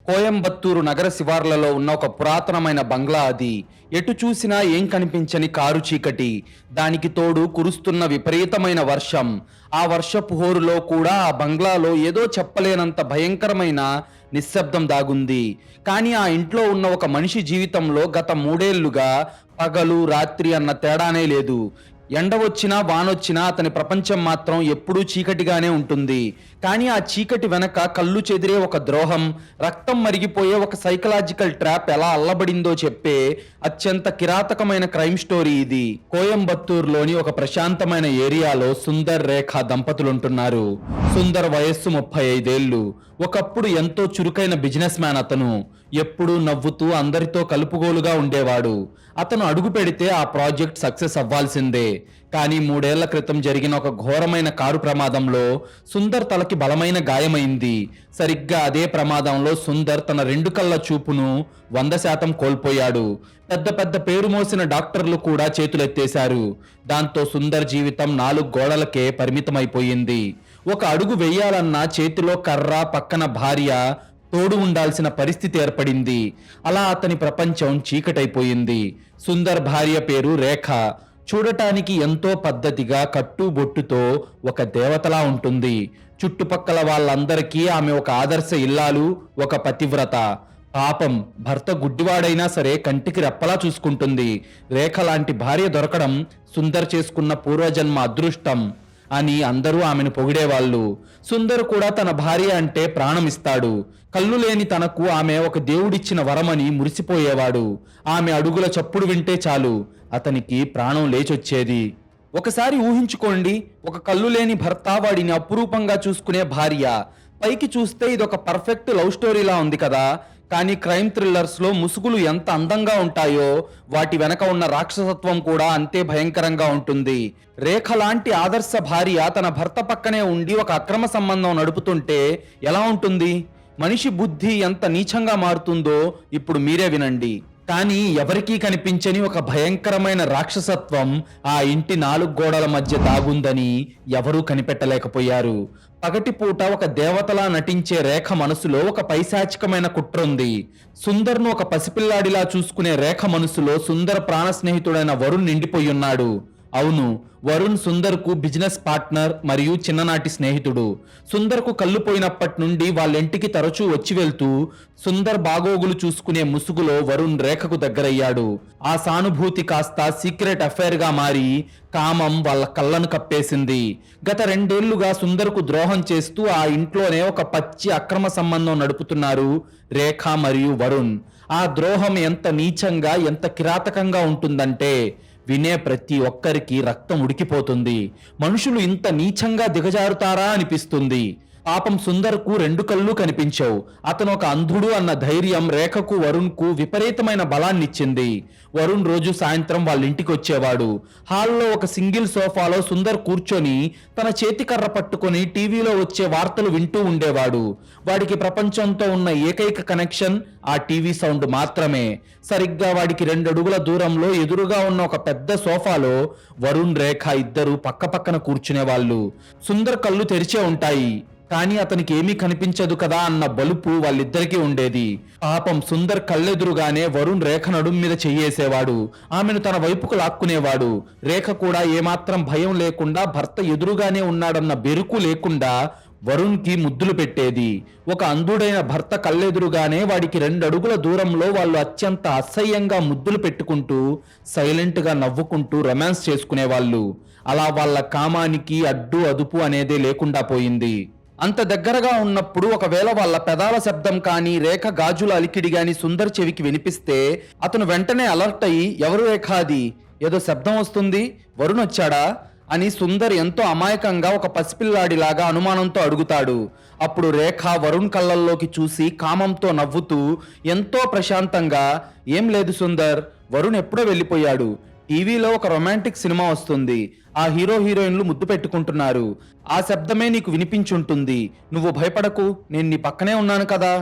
కోయంబత్తూరు నగర శివార్లలో ఉన్న ఒక పురాతనమైన బంగ్లా అది. ఎటు చూసినా ఏం కనిపించని కారు చీకటి. దానికి తోడు కురుస్తున్న విపరీతమైన వర్షం. ఆ వర్షపు హోరులో కూడా ఆ బంగ్లాలో ఏదో చెప్పలేనంత భయంకరమైన నిశ్శబ్దం దాగుంది. కానీ ఆ ఇంట్లో ఉన్న ఒక మనిషి జీవితంలో గత 3 ఏళ్లుగా పగలు రాత్రి అన్న తేడానే లేదు. ఎండ వచ్చినా వానొచ్చినా అతని ప్రపంచం మాత్రం ఎప్పుడూ చీకటిగానే ఉంటుంది. కానీ ఆ చీకటి వెనక కళ్ళు చెదిరే ఒక ద్రోహం, రక్తం మరిగిపోయే ఒక సైకలాజికల్ ట్రాప్ ఎలా అల్లబడిందో చెప్పే అత్యంత కిరాతకమైన క్రైమ్ స్టోరీ ఇది. కోయంబత్తూరులోని ఒక ప్రశాంతమైన ఏరియాలో సుందర్ రేఖ దంపతులుంటున్నారు. సుందర్ వయస్సు 35 ఏళ్లు. ఒకప్పుడు ఎంతో చురుకైన బిజినెస్ మ్యాన్ అతను. ఎప్పుడూ నవ్వుతూ అందరితో కలుపుగోలుగా ఉండేవాడు. అతను అడుగు పెడితే ఆ ప్రాజెక్ట్ సక్సెస్ అవ్వాల్సిందే. కానీ 3 ఏళ్ల క్రితం జరిగిన ఒక ఘోరమైన కారు ప్రమాదంలో సుందర్ తలకి బలమైన గాయమైంది. సరిగ్గా అదే ప్రమాదంలో సుందర్ తన 2 కళ్ళ చూపును 100% కోల్పోయాడు. పెద్ద పెద్ద పేరు మోసిన డాక్టర్లు కూడా చేతులెత్తేశారు. దాంతో సుందర్ జీవితం 4 గోడలకే పరిమితమైపోయింది. ఒక అడుగు వెయ్యాలన్నా చేతిలో కర్ర, పక్కన భార్య తోడు ఉండాల్సిన పరిస్థితి ఏర్పడింది. అలా అతని ప్రపంచం చీకటైపోయింది. సుందర్ భార్య పేరు రేఖ. చూడటానికి ఎంతో పద్ధతిగా కట్టుబొట్టుతో ఒక దేవతలా ఉంటుంది. చుట్టుపక్కల వాళ్ళందరికీ ఆమె ఒక ఆదర్శ ఇల్లాలు, ఒక పతివ్రత. పాపం భర్త గుడ్డివాడైనా సరే కంటికి రెప్పలా చూసుకుంటుంది. రేఖ లాంటి భార్య దొరకడం సుందర్ చేసుకున్న పూర్వజన్మ అదృష్టం అని అందరూ ఆమెను పొగిడేవాళ్ళు. సుందర్ కూడా తన భార్య అంటే ప్రాణమిస్తాడు. కళ్ళు లేని తనకు ఆమె ఒక దేవుడిచ్చిన వరమని మురిసిపోయేవాడు. ఆమె అడుగుల చప్పుడు వింటే చాలు అతనికి ప్రాణం లేచొచ్చేది. ఒకసారి ఊహించుకోండి, ఒక కళ్ళు లేని భర్త వాడిని అపురూపంగా చూసుకునే భార్య. పైకి చూస్తే ఇదొక పర్ఫెక్ట్ లవ్ స్టోరీలా ఉంది కదా. కానీ క్రైమ్ థ్రిల్లర్స్ లో ముసుగులు ఎంత అందంగా ఉంటాయో వాటి వెనక ఉన్న రాక్షసత్వం కూడా అంతే భయంకరంగా ఉంటుంది. రేఖ లాంటి ఆదర్శ భార్య తన భర్త పక్కనే ఉండి ఒక అక్రమ సంబంధం నడుపుతుంటే ఎలా ఉంటుంది? మనిషి బుద్ధి ఎంత నీచంగా మారుతుందో ఇప్పుడు మీరే వినండి. కానీ ఎవరికీ కనిపించని ఒక భయంకరమైన రాక్షసత్వం ఆ ఇంటి 4 గోడల మధ్య దాగుందని ఎవరూ కనిపెట్టలేకపోయారు. పగటిపూట ఒక దేవతలా నటించే రేఖ మనసులో ఒక పైశాచికమైన కుట్రుంది. సుందర్ను ఒక పసిపిల్లాడిలా చూసుకునే రేఖ మనసులో సుందర్ ప్రాణ స్నేహితుడైన వరుణ్ నిండిపోయున్నాడు. అవును, వరుణ్ సుందర్కు బిజినెస్ పార్ట్నర్ మరియు చిన్ననాటి స్నేహితుడు. సుందర్కు కళ్ళు పోయినప్పటి నుండి వాళ్ళింటికి తరచూ వచ్చి వెళ్తూ సుందర్ బాగోగులు చూసుకునే ముసుగులో వరుణ్ రేఖకు దగ్గరయ్యాడు. ఆ సానుభూతి కాస్త సీక్రెట్ అఫైర్ గా మారి కామం వాళ్ళ కళ్ళను కప్పేసింది. గత 2 ఏళ్లుగా సుందర్కు ద్రోహం చేస్తూ ఆ ఇంట్లోనే ఒక పచ్చి అక్రమ సంబంధం నడుపుతున్నారు రేఖ మరియు వరుణ్. ఆ ద్రోహం ఎంత నీచంగా, ఎంత కిరాతకంగా ఉంటుందంటే వినే ప్రతి ఒక్కరికి రక్తం ఉడికిపోతుంది. మనుషులు ఇంత నీచంగా దిగజారుతారా అనిపిస్తుంది. పాపం సుందర్కు 2 కళ్ళు కనిపించవు. అతను ఒక అంధుడు అన్న ధైర్యం రేఖకు, వరుణ్కు విపరీతమైన బలాన్నిచ్చింది. వరుణ్ రోజు సాయంత్రం వాళ్ళ ఇంటికి వచ్చేవాడు. హాల్లో ఒక సింగిల్ సోఫాలో సుందర్ కూర్చొని తన చేతికర్ర పట్టుకొని టీవీలో వచ్చే వార్తలు వింటూ ఉండేవాడు. వాడికి ప్రపంచంతో ఉన్న ఏకైక కనెక్షన్ ఆ టీవీ సౌండ్ మాత్రమే. సరిగ్గా వాడికి 2 అడుగుల దూరంలో ఎదురుగా ఉన్న ఒక పెద్ద సోఫాలో వరుణ్, రేఖ ఇద్దరు పక్కపక్కన కూర్చునేవాళ్ళు. సుందర్ కళ్ళు తెరిచే ఉంటాయి, కానీ అతనికి ఏమీ కనిపించదు కదా అన్న బలుపు వాళ్ళిద్దరికీ ఉండేది. పాపం సుందర్ కళ్ళెదురుగానే వరుణ్ రేఖ నడుం మీద చెయ్యేసేవాడు. ఆమెను తన వైపుకు లాక్కునేవాడు. రేఖ కూడా ఏమాత్రం భయం లేకుండా భర్త ఎదురుగానే ఉన్నాడన్న బెరుకు లేకుండా వరుణ్కి ముద్దులు పెట్టేది. ఒక అంధుడైన భర్త కళ్ళెదురుగానే వాడికి 2 అడుగుల దూరంలో వాళ్ళు అత్యంత అసహ్యంగా ముద్దులు పెట్టుకుంటూ సైలెంట్ గా నవ్వుకుంటూ రొమాన్స్ చేసుకునేవాళ్ళు. అలా వాళ్ళ కామానికి అడ్డు అదుపు అనేదే లేకుండా పోయింది. అంత దగ్గరగా ఉన్నప్పుడు ఒకవేళ వాళ్ళ పెదాల శబ్దం కానీ, రేఖ గాజుల అలికిడి గాని సుందర్ చెవికి వినిపిస్తే అతను వెంటనే అలర్ట్ అయ్యి, ఎవరు రేఖ, అది ఏదో శబ్దం వస్తుంది, వరుణ్ వచ్చాడా అని సుందర్ ఎంతో అమాయకంగా ఒక పసిపిల్లాడిలాగా అనుమానంతో అడుగుతాడు. అప్పుడు రేఖ వరుణ్ కళ్ళల్లోకి చూసి కామంతో నవ్వుతూ ఎంతో ప్రశాంతంగా, ఏం లేదు సుందర్, వరుణ్ ఎప్పుడో వెళ్ళిపోయాడు. టీవీలో ఒక రొమాంటిక్ సినిమా వస్తుంది, ఆ హీరో హీరోయిన్లు ముద్దు పెట్టుకుంటున్నారు, ఆ శబ్దమే నీకు వినిపించుంటుంది, నువ్వు భయపడకు, నేను నీ పక్కనే ఉన్నాను కదా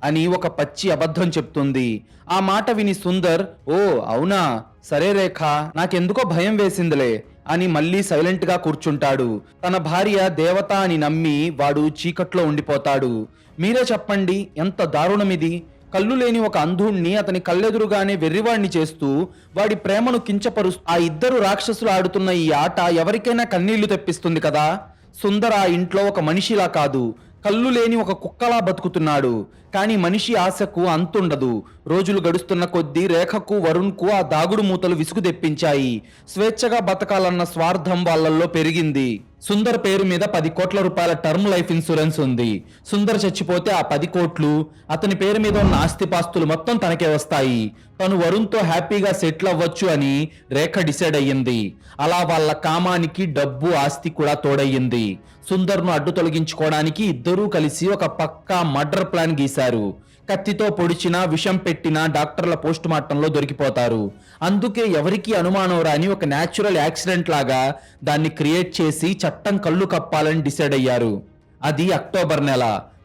అని ఒక పచ్చి అబద్ధం చెప్తుంది. ఆ మాట విని సుందర్, ఓ అవునా, సరే రేఖ, నాకెందుకో భయం వేసిందిలే అని మళ్ళీ సైలెంట్ గా కూర్చుంటాడు. తన భార్య దేవత అని నమ్మి వాడు చీకట్లో ఉండిపోతాడు. మీరే చెప్పండి, ఎంత దారుణమిది. కళ్ళు లేని ఒక అంధుణ్ణి అతని కళ్ళెదురుగానే వెర్రివాణ్ణి చేస్తూ వాడి ప్రేమను కించపరుస్తూ ఆ ఇద్దరు రాక్షసులు ఆడుతున్న ఈ ఆట ఎవరికైనా కన్నీళ్లు తెప్పిస్తుంది కదా. సుందర్ ఆ ఇంట్లో ఒక మనిషిలా కాదు, కళ్ళు లేని ఒక కుక్కలా బతుకుతున్నాడు. కానీ మనిషి ఆశకు అంతుండదు. రోజులు గడుస్తున్న కొద్దీ రేఖకు వరుణ్కు ఆ దాగుడు మూతలు విసుగు తెప్పించాయి. స్వేచ్ఛగా బతకాలన్న స్వార్థం వాళ్ళల్లో పెరిగింది. సుందర్ పేరు మీద 10 కోట్ల రూపాయల టర్మ్ లైఫ్ ఇన్సూరెన్స్ ఉంది. సుందర్ చచ్చిపోతే ఆ 10 కోట్లు, అతని పేరు మీద ఉన్న ఆస్తిపాస్తులు మొత్తం తనకే వస్తాయి. తను వరుణ్తో హ్యాపీగా సెటిల్ అవ్వచ్చు అని రేఖ డిసైడ్ అయ్యింది. అలా వాళ్ళ కామానికి డబ్బు ఆస్తి కూడా తోడయ్యింది. సుందర్ను అడ్డు తొలగించుకోవడానికి ఇద్దరూ కలిసి ఒక పక్కా మర్డర్ ప్లాన్ గీశారు. కత్తితో పొడిచినా విషం పెట్టినా డాక్టర్ల పోస్ట్ మార్టంలో దొరికిపోతారు. అందుకే ఎవరికి అనుమానం రాని ఒక న్యాచురల్ యాక్సిడెంట్ లాగా దాన్ని క్రియేట్ చేసి చట్టం కళ్ళు కప్పాలని డిసైడ్ అయ్యారు. అది అక్టోబర్ నెల.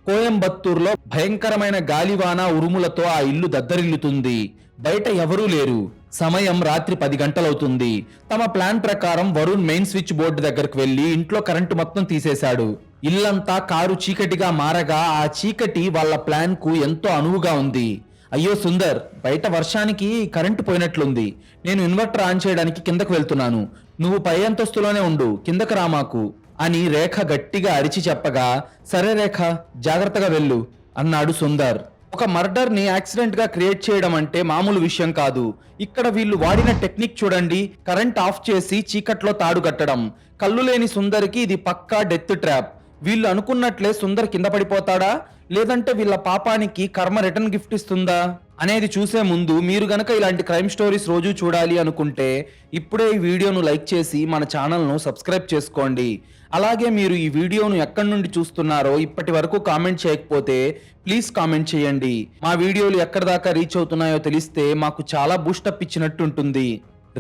కోయంబత్తూరులో భయంకరమైన గాలివాన ఉరుములతో ఆ ఇల్లు దద్దరిల్లుతుంది. బయట ఎవరూ లేరు. సమయం రాత్రి 10 గంటలవుతుంది. తమ ప్లాన్ ప్రకారం వరుణ్ మెయిన్ స్విచ్ బోర్డు దగ్గరకు వెళ్లి ఇంట్లో కరెంటు మొత్తం తీసేశాడు. ఇల్లంతా కారు చీకటిగా మారగా ఆ చీకటి వాళ్ళ ప్లాన్ కు ఎంతో అనువుగా ఉంది. అయ్యో సుందర్, బయట వర్షానికి కరెంటు పోయినట్లుంది. నేను ఇన్వర్టర్ ఆన్ చేయడానికి కిందకు వెళ్తున్నాను. నువ్వు పై అంతస్తులోనే ఉండు, కిందకు రామాకు అని రేఖ గట్టిగా అరిచి చెప్పగా, సరే రేఖ, జాగ్రత్తగా వెళ్ళు అన్నాడు సుందర్. ఒక మర్డర్ ని యాక్సిడెంట్ గా క్రియేట్ చేయడం అంటే మామూలు విషయం కాదు. ఇక్కడ వీళ్ళు వాడిన టెక్నిక్ చూడండి. కరెంట్ ఆఫ్ చేసి చీకట్లో తాడు కట్టడం. కళ్ళు లేని సుందర్కి ఇది పక్కా డెత్ ట్రాప్. వీళ్ళు అనుకున్నట్లే సుందర్ కింద పడిపోతాడా, లేదంటే వీళ్ళ పాపానికి కర్మ రిటర్న్ గిఫ్ట్ ఇస్తుందా అనేది చూసే ముందు మీరు గనక ఇలాంటి క్రైమ్ స్టోరీస్ రోజు చూడాలి అనుకుంటే ఇప్పుడే ఈ వీడియోను లైక్ చేసి మన ఛానల్ను సబ్స్క్రైబ్ చేసుకోండి. అలాగే మీరు ఈ వీడియోను ఎక్కడి నుండి చూస్తున్నారో ఇప్పటి వరకు కామెంట్ చేయకపోతే ప్లీజ్ కామెంట్ చేయండి. మా వీడియోలు ఎక్కడి దాకా రీచ్ అవుతున్నాయో తెలిస్తే మాకు చాలా బూస్టప్ ఇచ్చినట్టు ఉంటుంది.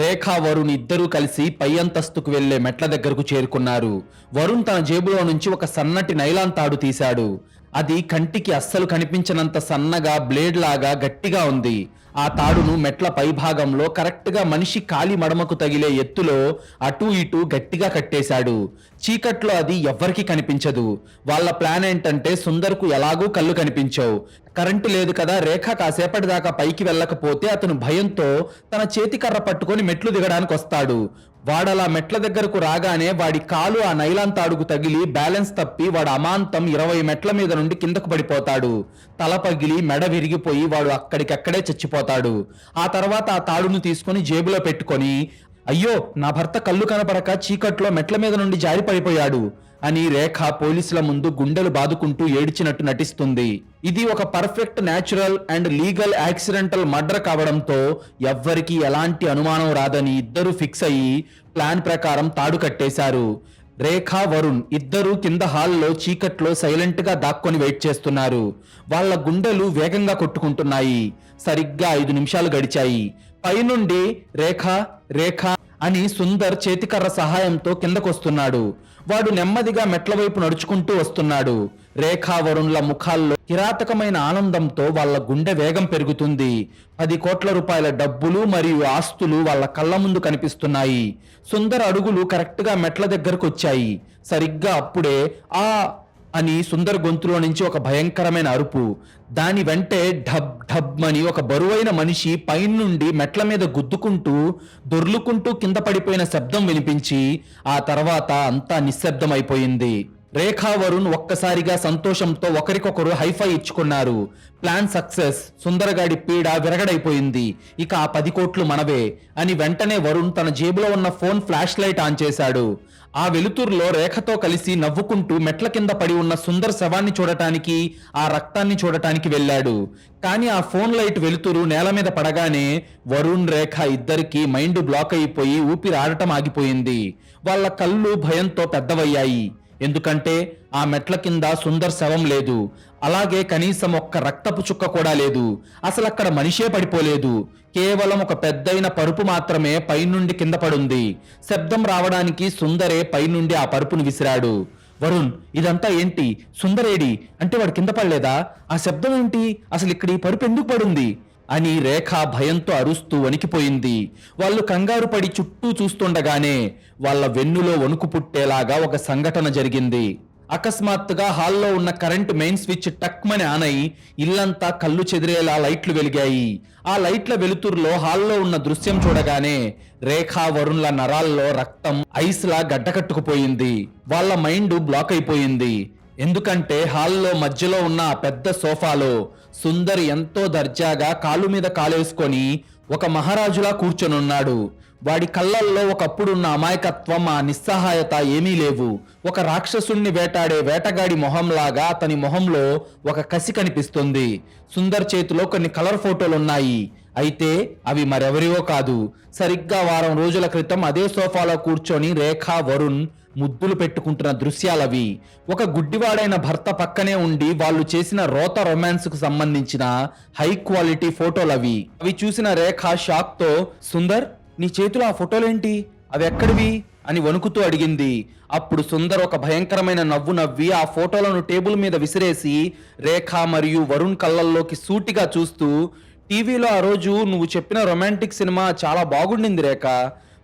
రేఖా వరుణ్ ఇద్దరూ కలిసి పై అంతస్తుకు వెళ్లే మెట్ల దగ్గరకు చేరుకున్నారు. వరుణ్ తన జేబులో నుంచి ఒక సన్నటి నైలాన్ తాడు తీశాడు. అది కంటికి అస్సలు కనిపించనంత సన్నగా బ్లేడ్ లాగా గట్టిగా ఉంది. ఆ తాడును మెట్ల పై భాగంలో కరెక్ట్ గా మనిషి కాలి మడమకు తగిలే ఎత్తులో అటూ ఇటూ గట్టిగా కట్టేశాడు. చీకట్లో అది ఎవ్వరికి కనిపించదు. వాళ్ళ ప్లాన్ ఏంటంటే సుందర్కు ఎలాగూ కళ్ళు కనిపించవు. కరెంటు లేదు కదా, రేఖ కాసేపటి దాకా పైకి వెళ్ళకపోతే అతను భయంతో తన చేతికర్ర పట్టుకొని మెట్లు దిగడానికి వస్తాడు. వాడలా మెట్ల దగ్గరకు రాగానే వాడి కాలు ఆ నైలాన్ తాడుకు తగిలి బ్యాలెన్స్ తప్పి వాడు అమాంతం 20 మెట్ల మీద నుండి కిందకు పడిపోతాడు. తల పగిలి మెడ విరిగిపోయి వాడు అక్కడికక్కడే చచ్చిపోతాడు. ఆ తర్వాత ఆ తాడును తీసుకుని జేబులో పెట్టుకొని, అయ్యో నా భర్త కళ్ళు కనపడక చీకట్లో మెట్ల మీద నుండి జారి పడిపోయాడు అని రేఖ పోలీసుల ముందు గుండెలు బాదుకుంటూ ఏడ్చినట్టు నటిస్తుంది. ఇది ఒక perfect natural and legal accidental murder కావడంతో ఎవ్వరికి ఎలాంటి అనుమానం రాదని ఇద్దరు ఫిక్స్ అయ్యి ప్లాన్ ప్రకారం తాడు కట్టేశారు. రేఖ వరుణ్ ఇద్దరు కింద హాల్లో చీకట్లో సైలెంట్ గా దాక్కొని వెయిట్ చేస్తున్నారు. వాళ్ళ గుండెలు వేగంగా కొట్టుకుంటున్నాయి. సరిగ్గా 5 నిమిషాలు గడిచాయి. పైనుండి రేఖ రేఖ అని సుందర్ చేతికర్ర సహాయంతో కిందకొస్తున్నాడు. వాడు నెమ్మదిగా మెట్ల వైపు నడుచుకుంటూ వస్తున్నాడు. రేఖా వరుణ్ల ముఖాల్లో కిరాతకమైన ఆనందంతో వాళ్ళ గుండె వేగం పెరుగుతుంది. 10 కోట్ల రూపాయల డబ్బులు మరియు ఆస్తులు వాళ్ళ కళ్ళ ముందు కనిపిస్తున్నాయి. సుందర్ అడుగులు కరెక్ట్ గా మెట్ల దగ్గరకు వచ్చాయి. సరిగ్గా అప్పుడే ఆ అని సుందర్ గొంతులో నుంచి ఒక భయంకరమైన అరుపు. దాని వెంటే ఢబ్ ఢబ్ అని ఒక బరువైన మనిషి పైనుండి మెట్ల మీద గుద్దుకుంటూ దొర్లుకుంటూ కింద పడిపోయిన శబ్దం వినిపించి ఆ తర్వాత అంతా నిశ్శబ్దమైపోయింది. రేఖా వరుణ్ ఒక్కసారిగా సంతోషంతో ఒకరికొకరు హైఫై ఇచ్చుకున్నారు. Plan success. సుందరగాడి పీడ విరగడైపోయింది. ఇక ఆ 10 కోట్లు మనవే అని వెంటనే వరుణ్ తన జేబులో ఉన్న ఫోన్ ఫ్లాష్ లైట్ ఆన్ చేశాడు. ఆ వెలుతురులో రేఖతో కలిసి నవ్వుకుంటూ మెట్ల కింద పడి ఉన్న సుందర్ శవాన్ని చూడటానికి, ఆ రక్తాన్ని చూడటానికి వెళ్ళాడు. కానీ ఆ ఫోన్ లైట్ వెలుతురు నేల మీద పడగానే వరుణ్ రేఖ ఇద్దరికి మైండ్ బ్లాక్ అయిపోయి ఊపిరి ఆడటం ఆగిపోయింది. వాళ్ళ కళ్ళు భయంతో పెద్దవయ్యాయి. ఎందుకంటే ఆ మెట్ల కింద సుందర్ శవం లేదు. అలాగే కనీసం ఒక్క రక్తపు చుక్క కూడా లేదు. అసలు అక్కడ మనిషే పడిపోలేదు. కేవలం ఒక పెద్దయిన పరుపు మాత్రమే పైనుండి కింద పడుంది. శబ్దం రావడానికి సుందరే పైనుండి ఆ పరుపును విసిరాడు. వరుణ్, ఇదంతా ఏంటి? సుందరేడి అంటే వాడు కింద పడలేదా? ఆ శబ్దం ఏంటి? అసలు ఇక్కడ ఈ పరుపు ఎందుకు పడుంది అని రేఖ భయంతో అరుస్తూ వణికిపోయింది. వాళ్ళు కంగారు పడి చుట్టూ చూస్తుండగానే వాళ్ళ వెన్నులో వణుకు పుట్టేలాగా ఒక సంఘటన జరిగింది. అకస్మాత్తుగా హాల్లో ఉన్న కరెంట్ మెయిన్ స్విచ్ టక్మని ఆన్ అయి ఇల్లంతా కళ్ళు చెదిరేలా లైట్లు వెలిగాయి. ఆ లైట్ల వెలుతురులో హాల్లో ఉన్న దృశ్యం చూడగానే రేఖా వరుణ్ల నరాల్లో రక్తం ఐస్ లా గడ్డకట్టుకుపోయింది. వాళ్ళ మైండ్ బ్లాక్ అయిపోయింది. ఎందుకంటే హాల్లో మధ్యలో ఉన్న ఆ పెద్ద సోఫాలో సుందర్ ఎంతో దర్జాగా కాలు మీద కాలేసుకొని ఒక మహారాజులా కూర్చొనున్నాడు. వాడి కళ్ళల్లో ఒకప్పుడున్న అమాయకత్వం, ఆ నిస్సహాయత ఏమీ లేవు. ఒక రాక్షసుణ్ణి వేటాడే వేటగాడి మొహంలాగా అతని మొహంలో ఒక కసి కనిపిస్తుంది. సుందర్ చేతిలో కొన్ని కలర్ ఫోటోలున్నాయి. అయితే అవి మరెవరివో కాదు, సరిగ్గా వారం రోజుల క్రితం అదే సోఫాలో కూర్చొని రేఖా వరుణ్ ముద్దులు పెట్టుకుంటున్న దృశ్యాలవి. ఒక గుడ్డివాడైన భర్త పక్కనే ఉండి వాళ్ళు చేసిన రోత రొమాన్స్ కు సంబంధించిన హై క్వాలిటీ ఫోటోలవి. అవి చూసిన రేఖ షాక్ తో, సుందర్, నీ చేతిలో ఆ ఫోటోలేంటి? అవి ఎక్కడివి అని వణుకుతూ అడిగింది. అప్పుడు సుందర్ ఒక భయంకరమైన నవ్వు నవ్వి ఆ ఫోటోలను టేబుల్ మీద విసిరేసి రేఖ మరియు వరుణ్ కళ్ళల్లోకి సూటిగా చూస్తూ, టీవీలో ఆ రోజు నువ్వు చెప్పిన రొమాంటిక్ సినిమా చాలా బాగుండింది రేఖ.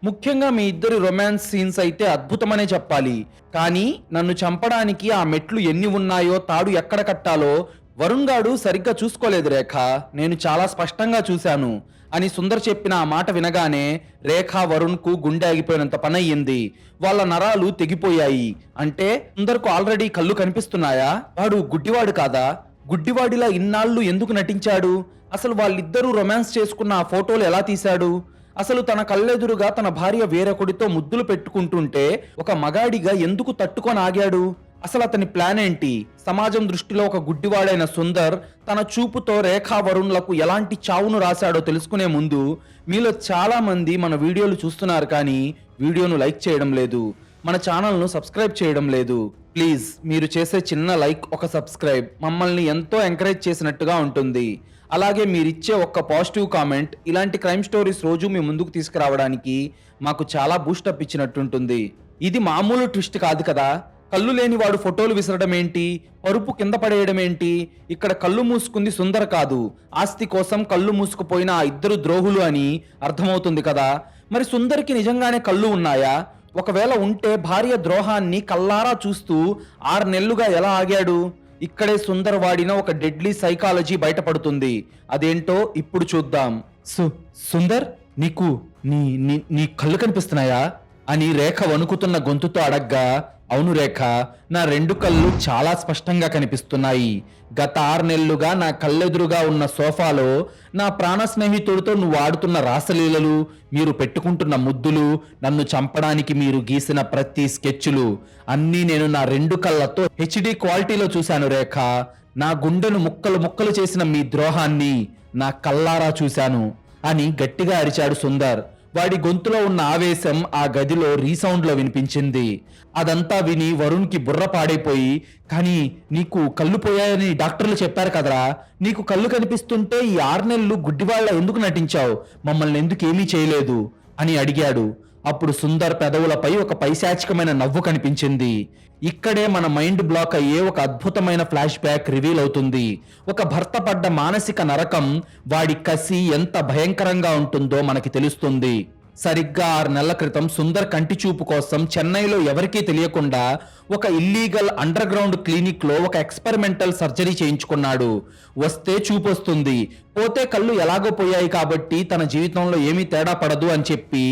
ముఖ్యంగా మీ ఇద్దరి రొమాన్స్ సీన్స్ అయితే అద్భుతమనే చెప్పాలి. కానీ నన్ను చంపడానికి ఆ మెట్లు ఎన్ని ఉన్నాయో, తాడు ఎక్కడ కట్టాలో వరుణ్ గాడు సరిగ్గా చూసుకోలేదు రేఖ. నేను చాలా స్పష్టంగా చూశాను అని సుందర్ చెప్పిన ఆ మాట వినగానే రేఖా వరుణ్ కు గుండె ఆగిపోయినంత పనయ్యింది. వాళ్ళ నరాలు తెగిపోయాయి. అంటే సుందర్కు ఆల్రెడీ కళ్ళు కనిపిస్తున్నాయా? వాడు గుడ్డివాడు కాదా? గుడ్డివాడిలా ఇన్నాళ్ళు ఎందుకు నటించాడు? అసలు వాళ్ళిద్దరూ రొమాన్స్ చేసుకున్న ఆ ఫోటోలు ఎలా తీశాడు? అసలు తన కళ్ళెదురుగా తన భార్య వేరొకడితో ముద్దులు పెట్టుకుంటుంటే ఒక మగాడిగా ఎందుకు తట్టుకొని ఆగాడు? అసలు అతని ప్లాన్ ఏంటి? సమాజం దృష్టిలో ఒక గుడ్డివాడైన సుందర్ తన చూపుతో రేఖా వరుణ్లకు ఎలాంటి చావును రాశాడో తెలుసుకునే ముందు, మీలో చాలా మంది మన వీడియోలు చూస్తున్నారు కానీ వీడియోను లైక్ చేయడం లేదు, మన ఛానల్ను సబ్స్క్రైబ్ చేయడం లేదు. ప్లీజ్ మీరు చేసే చిన్న లైక్, ఒక సబ్స్క్రైబ్ మమ్మల్ని ఎంతో ఎంకరేజ్ చేసినట్టుగా ఉంటుంది. అలాగే మీరిచ్చే ఒక్క పాజిటివ్ కామెంట్ ఇలాంటి క్రైమ్ స్టోరీస్ రోజు మీ ముందుకు తీసుకురావడానికి మాకు చాలా బూస్టప్ ఇచ్చినట్టుంటుంది. ఇది మామూలు ట్విస్ట్ కాదు కదా. కళ్ళు లేని వాడు ఫోటోలు విసరడం ఏంటి? పరుపు కింద పడేయడం ఏంటి? ఇక్కడ కళ్ళు మూసుకుంది సుందర్ కాదు, ఆస్తి కోసం కళ్ళు మూసుకుపోయిన ఆ ఇద్దరు ద్రోహులు అని అర్థమవుతుంది కదా. మరి సుందర్కి నిజంగానే కళ్ళు ఉన్నాయా? ఒకవేళ ఉంటే భార్య ద్రోహాన్ని కల్లారా చూస్తూ 6 నెలలుగా ఎలా ఆగాడు? ఇక్కడే సుందర్ వాడిన ఒక డెడ్లీ సైకాలజీ బయటపడుతుంది. అదేంటో ఇప్పుడు చూద్దాం. సుందర్, నీకు నీ నీ నీ కళ్ళు కనిపిస్తున్నాయా అని రేఖ వణుకుతున్న గొంతుతో అడగ్గా, అవును రేఖ, నా 2 కళ్ళు చాలా స్పష్టంగా కనిపిస్తున్నాయి. గత 6 నెలలుగా నా కళ్ళెదురుగా ఉన్న సోఫాలో నా ప్రాణ స్నేహితుడితో నువ్వు ఆడుతున్న రాసలీలలు, మీరు పెట్టుకుంటున్న ముద్దులు, నన్ను చంపడానికి మీరు గీసిన ప్రతి స్కెచ్లు అన్నీ నేను నా 2 కళ్ళతో HD క్వాలిటీలో చూశాను రేఖ. నా గుండెను ముక్కలు ముక్కలు చేసిన మీ ద్రోహాన్ని నా కళ్ళారా చూశాను అని గట్టిగా అరిచాడు సుందర్. వాడి గొంతులో ఉన్న ఆవేశం ఆ గదిలో రీసౌండ్ లో వినిపించింది. అదంతా విని వరుణ్ కి బుర్ర పాడైపోయి, కానీ నీకు కళ్ళు పోయాయని డాక్టర్లు చెప్పారు కదరా, నీకు కళ్ళు కనిపిస్తుంటే ఈ 6 నెలలు గుడ్డివాళ్ళ ఎందుకు నటించావు? మమ్మల్ని ఎందుకు ఏమీ చేయలేదు అని అడిగాడు. అప్పుడు సుందర్ పెదవులపై ఒక పైశాచికమైన నవ్వు కనిపించింది. ఇక్కడే మన మైండ్ బ్లాక్ అయ్యే ఒక అద్భుతమైన ఫ్లాష్ బ్యాక్ రివీల్ అవుతుంది. ఒక భర్త పడ్డ మానసిక నరకం, వాడి కసి ఎంత భయంకరంగా ఉంటుందో మనకి తెలుస్తుంది. సరిగ్గా 6 నెలల క్రితం సుందర్ కంటి చూపు కోసం చెన్నైలో ఎవరికీ తెలియకుండా ఒక ఇల్లీగల్ అండర్ గ్రౌండ్ క్లినిక్ లో ఒక ఎక్స్పెరిమెంటల్ సర్జరీ చేయించుకున్నాడు. వస్తే చూపు వస్తుంది, పోతే కళ్ళు ఎలాగో పోయాయి కాబట్టి తన జీవితంలో ఏమీ తేడా పడదు అని చెప్పి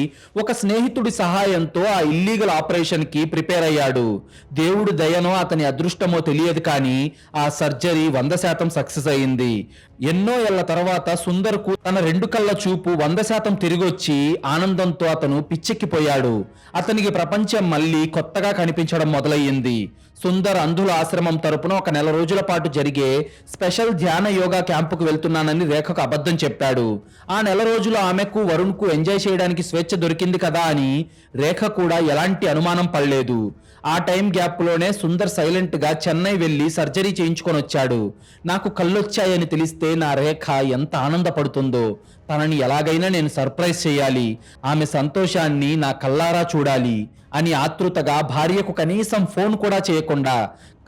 ఒక స్నేహితుడి సహాయంతో ఆ ఇల్లీగల్ ఆపరేషన్ కి ప్రిపేర్ అయ్యాడు. దేవుడు దయనో అతని అదృష్టమో తెలియదు కానీ ఆ సర్జరీ 100% సక్సెస్ అయింది. ఎన్నో ఏళ్ల తర్వాత సుందర్ కు తన 2 కళ్ళ చూపు 100% తిరిగొచ్చి ఆనందంతో అతను పిచ్చెక్కిపోయాడు. అతనికి ప్రపంచం మళ్ళీ కొత్తగా కనిపించడం మొదలయ్యింది. సుందర్ అంధుల ఆశ్రమం తరపున ఒక 1 నెల రోజుల పాటు జరిగే స్పెషల్ ధ్యాన యోగా క్యాంపుకు వెళ్తున్నానని రేఖకు అబద్ధం చెప్పాడు. ఆ 1 నెల రోజులు ఆమెకు వరుణ్ కు ఎంజాయ్ చేయడానికి స్వేచ్ఛ దొరికింది కదా అని రేఖ కూడా ఎలాంటి అనుమానం పడలేదు. ఆ టైం గ్యాప్ లోనే సుందర్ సైలెంట్ గా చెన్నై వెళ్లి సర్జరీ చేయించుకొని వచ్చాడు. నాకు కళ్ళొచ్చాయని తెలిస్తే నా రేఖ ఎంత ఆనందపడుతుందో. తనని ఎలాగైనా నేను సర్ప్రైజ్ చేయాలి, ఆమె సంతోషాన్ని నా కళ్ళారా చూడాలి అని ఆతృతగా భార్యకు కనీసం ఫోన్ కూడా చేయకుండా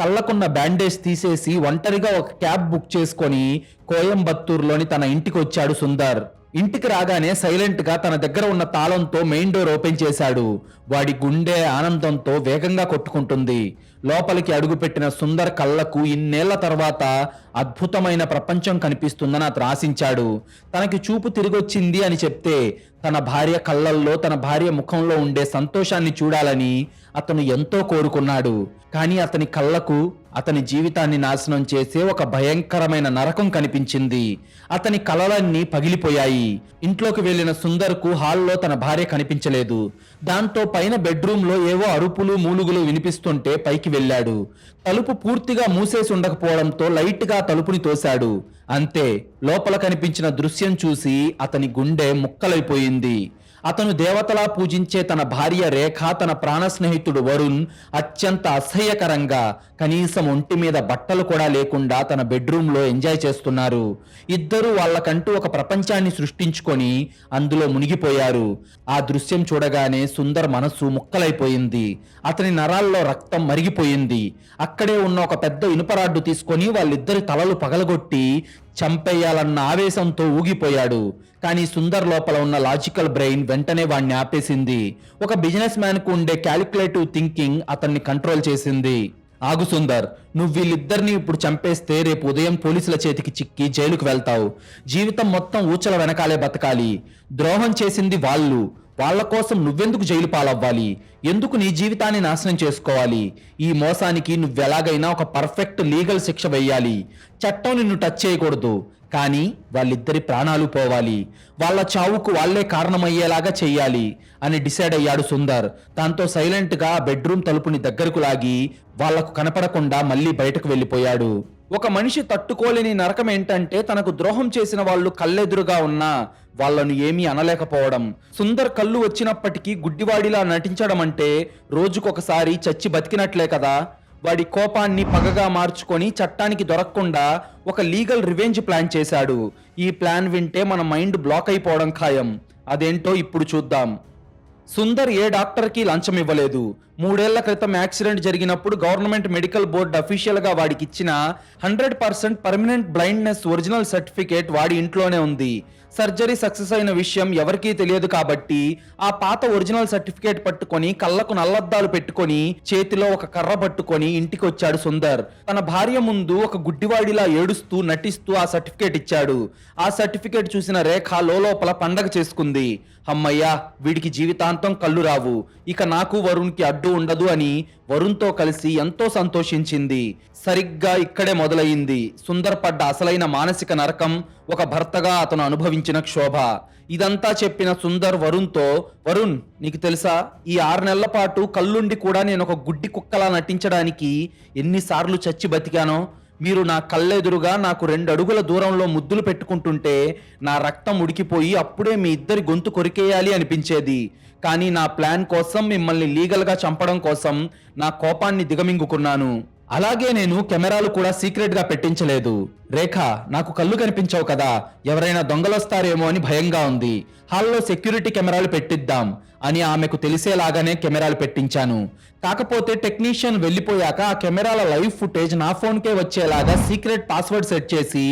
కళ్ళకున్న బ్యాండేజ్ తీసేసి ఒంటరిగా ఒక క్యాబ్ బుక్ చేసుకొని కోయంబత్తూరులోని తన ఇంటికి వచ్చాడు సుందర్. ఇంటికి రాగానే సైలెంట్ గా తన దగ్గర ఉన్న తాళంతో మెయిన్ డోర్ ఓపెన్ చేశాడు. వాడి గుండె ఆనందంతో వేగంగా కొట్టుకుంటుంది. లోపలికి అడుగుపెట్టిన సుందర్ కళ్ళకు ఇన్నేళ్ల తర్వాత అద్భుతమైన ప్రపంచం కనిపిస్తుందని అతను ఆశించాడు. తనకి చూపు తిరిగొచ్చింది అని చెప్తే తన భార్య కళ్ళల్లో, తన భార్య ముఖంలో ఉండే సంతోషాన్ని చూడాలని అతను ఎంతో కోరుకున్నాడు. కానీ అతని కళ్ళకు అతని జీవితాన్ని నాశనం చేసే ఒక భయంకరమైన నరకం కనిపించింది. అతని కలలన్నీ పగిలిపోయాయి. ఇంట్లోకి వెళ్లిన సుందర్కు హాల్లో తన భార్య కనిపించలేదు. దాంతో పైన బెడ్రూమ్లో ఏవో అరుపులు మూలుగులు వినిపిస్తుంటే పైకి వెళ్ళాడు. తలుపు పూర్తిగా మూసేసి ఉండకపోవడంతో లైట్ గా తలుపుని తోశాడు. అంతే, లోపల కనిపించిన దృశ్యం చూసి అతని గుండె ముక్కలైపోయింది. అతను దేవతలా పూజించే తన భార్య రేఖ, తన ప్రాణ స్నేహితుడు వరుణ్ అత్యంత అసహ్యకరంగా కనీసం ఒంటి మీద బట్టలు కూడా లేకుండా తన బెడ్రూమ్లో ఎంజాయ్ చేస్తున్నారు. ఇద్దరూ వాళ్ళకంటూ ఒక ప్రపంచాన్ని సృష్టించుకొని అందులో మునిగిపోయారు. ఆ దృశ్యం చూడగానే సుందర్ మనసు ముక్కలైపోయింది. అతని నరాల్లో రక్తం మరిగిపోయింది. అక్కడే ఉన్న ఒక పెద్ద ఇనుపరాడ్డు తీసుకొని వాళ్ళిద్దరి తలలు పగలగొట్టి చంపేయాలన్న ఆవేశంతో ఊగిపోయాడు. కానీ సుందర్ లోపల ఉన్న లాజికల్ బ్రెయిన్ వెంటనే వాణ్ణి ఆపేసింది. ఒక బిజినెస్ మ్యాన్ కు ఉండే క్యాలిక్యులేటివ్ థింకింగ్ అతన్ని కంట్రోల్ చేసింది. ఆగు సుందర్, నువ్వు వీళ్ళిద్దరిని ఇప్పుడు చంపేస్తే రేపు ఉదయం పోలీసుల చేతికి చిక్కి జైలుకు వెళ్తావు. జీవితం మొత్తం ఊచల వెనకాలే బతకాలి. ద్రోహం చేసింది వాళ్ళు. వాళ్ళ కోసం నువ్వెందుకు జైలు పాలవ్వాలి? ఎందుకు నీ జీవితాన్ని నాశనం చేసుకోవాలి? ఈ మోసానికి నువ్వెలాగైనా ఒక పర్ఫెక్ట్ లీగల్ శిక్ష వెయ్యాలి. చట్టం నిన్ను టచ్ చేయకూడదు, కానీ వాళ్ళిద్దరి ప్రాణాలు పోవాలి. వాళ్ళ చావుకు వాళ్లే కారణమయ్యేలాగా చెయ్యాలి అని డిసైడ్ అయ్యాడు సుందర్. దాంతో సైలెంట్ గా బెడ్రూమ్ తలుపుని దగ్గరకు లాగి వాళ్లకు కనపడకుండా మళ్ళీ బయటకు వెళ్ళిపోయాడు. ఒక మనిషి తట్టుకోలేని నరకం ఏంటంటే తనకు ద్రోహం చేసిన వాళ్ళు కళ్ళెదురుగా ఉన్నా వాళ్ళను ఏమీ అనలేకపోవడం. సుందర్ కళ్ళు వచ్చినప్పటికీ గుడ్డివాడిలా నటించడం అంటే రోజుకొకసారి చచ్చి బతికినట్లే కదా. వాడి కోపాన్ని పగగా మార్చుకొని చట్టానికి దొరకకుండా ఒక లీగల్ రివెంజ్ ప్లాన్ చేశాడు. ఈ ప్లాన్ వింటే మన మైండ్ బ్లాక్ అయిపోవడం ఖాయం. అదేంటో ఇప్పుడు చూద్దాం. సుందర్ ఏ డాక్టర్కి లంచం ఇవ్వలేదు. 3 ఏళ్ల క్రితం యాక్సిడెంట్ జరిగినప్పుడు గవర్నమెంట్ మెడికల్ బోర్డు అఫీషియల్ గా వాడికి ఇచ్చిన 100% పర్మనెంట్ బ్లైండ్నెస్ ఒరిజినల్ సర్టిఫికేట్ వాడి ఇంట్లోనే ఉంది. సర్జరీ సక్సెస్ అయిన విషయం ఎవరికీ తెలియదు కాబట్టి ఆ పాత ఒరిజినల్ సర్టిఫికేట్ పట్టుకొని కళ్ళకు నల్లద్దాలు పెట్టుకొని చేతిలో ఒక కర్ర పట్టుకొని ఇంటికి వచ్చాడు సుందర్. తన భార్య ముందు ఒక గుడ్డివాడిలా ఏడుస్తూ నటిస్తూ ఆ సర్టిఫికేట్ ఇచ్చాడు. ఆ సర్టిఫికేట్ చూసిన రేఖ లోపల పండగ చేసుకుంది. అమ్మయ్యా, వీడికి జీవితాంతం కళ్ళు రావు, ఇక నాకు వరుణ్కి అడ్డు ఉండదు అని వరుణ్తో కలిసి ఎంతో సంతోషించింది. సరిగ్గా ఇక్కడే మొదలయ్యింది సుందర్ పడ్డ అసలైన మానసిక నరకం, ఒక భర్తగా అతను అనుభవించిన క్షోభ. ఇదంతా చెప్పిన సుందర్ వరుణ్తో, వరుణ్, నీకు తెలుసా, ఈ 6 నెలల పాటు కళ్ళుండి కూడా నేను ఒక గుడ్డి కుక్కలా నటించడానికి ఎన్నిసార్లు చచ్చి బతికానో. మీరు నా కళ్ళెదురుగా నాకు 2 అడుగుల దూరంలో ముద్దులు పెట్టుకుంటుంటే నా రక్తం ఉడికిపోయి అప్పుడే మీ ఇద్దరి గొంతు కొరికేయాలి అనిపించేది. కానీ నా ప్లాన్ కోసం, మిమ్మల్ని లీగల్గా చంపడం కోసం నా కోపాన్ని దిగమింగుకున్నాను. అలాగే నేను కెమెరాలు కూడా సీక్రెట్ గా పెట్టించలేదు. రేఖ, నాకు కళ్ళు కనిపించవు కదా, ఎవరైనా దొంగలొస్తారేమో అని భయంగా ఉంది. హాల్లో సెక్యూరిటీ కెమెరాలు పెట్టిద్దాం అని ఆమెకు తెలిసేలాగానే కెమెరాలు పెట్టించాను. కాకపోతే టెక్నీషియన్ వెళ్ళిపోయాక ఆ కెమెరాల లైవ్ ఫుటేజ్ నా ఫోన్కే వచ్చేలాగా సీక్రెట్ పాస్వర్డ్ సెట్ చేసి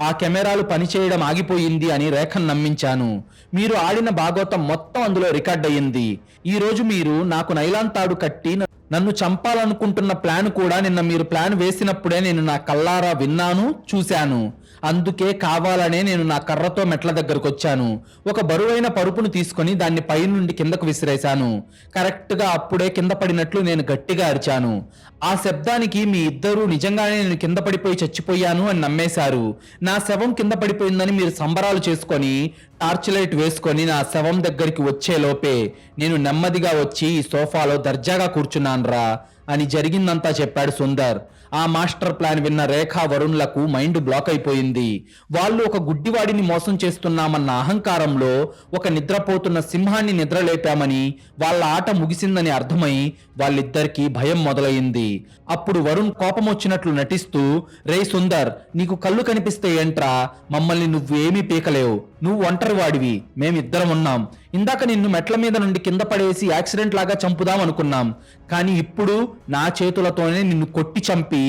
ఆ కెమెరాలు పనిచేయడం ఆగిపోయింది అని రేఖను నమ్మించాను. మీరు ఆడిన భాగోతం మొత్తం అందులో రికార్డ్ అయ్యింది. ఈ రోజు మీరు నాకు నైలాన్ తాడు కట్టి నన్ను చంపాలనుకుంటున్న ప్లాన్ కూడా నిన్న మీరు ప్లాన్ వేసినప్పుడే నేను నా కళ్ళారా విన్నాను, చూశాను. అందుకే కావాలనే నేను నా కర్రతో మెట్ల దగ్గరకు వచ్చాను. ఒక బరువైన పరుపును తీసుకొని దాన్ని పైనుండి కిందకు విసిరేశాను. కరెక్ట్ గా అప్పుడే కింద పడినట్లు నేను గట్టిగా అరిచాను. ఆ శబ్దానికి మీ ఇద్దరూ నిజంగానే నేను కింద పడిపోయి చచ్చిపోయాను అని నమ్మేశారు. నా శవం కింద పడిపోయిందని మీరు సంబరాలు చేసుకొని టార్చ్ లైట్ వేసుకొని నా శవం దగ్గరికి వచ్చే లోపే నేను నెమ్మదిగా వచ్చి ఈ సోఫాలో దర్జాగా కూర్చున్నాన్రా అని జరిగిందంతా చెప్పాడు సుందర్. ఆ మాస్టర్ ప్లాన్ విన్న రేఖా వరుణ్లకు మైండ్ బ్లాక్ అయిపోయింది. వాళ్ళు ఒక గుడ్డివాడిని మోసం చేస్తున్నామన్న అహంకారంలో ఒక నిద్రపోతున్న సింహాన్ని నిద్రలేపామని, వాళ్ళ ఆట ముగిసిందని అర్థమై వాళ్ళిద్దరికీ భయం మొదలైంది. అప్పుడు వరుణ్ కోపం వచ్చినట్లు నటిస్తూ, రే సుందర్, నీకు కళ్ళు కనిపిస్తే ఏంట్రా, మమ్మల్ని నువ్వేమీ పీకలేవు, నువ్వు ఒంటరి వాడివి, మేమిద్దరం ఉన్నాం. ఇందాక నిన్ను మెట్ల మీద నుండి కింద పడేసి యాక్సిడెంట్ లాగా చంపుదాం అనుకున్నాం, కానీ ఇప్పుడు నా చేతులతోనే నిన్ను కొట్టి చంపి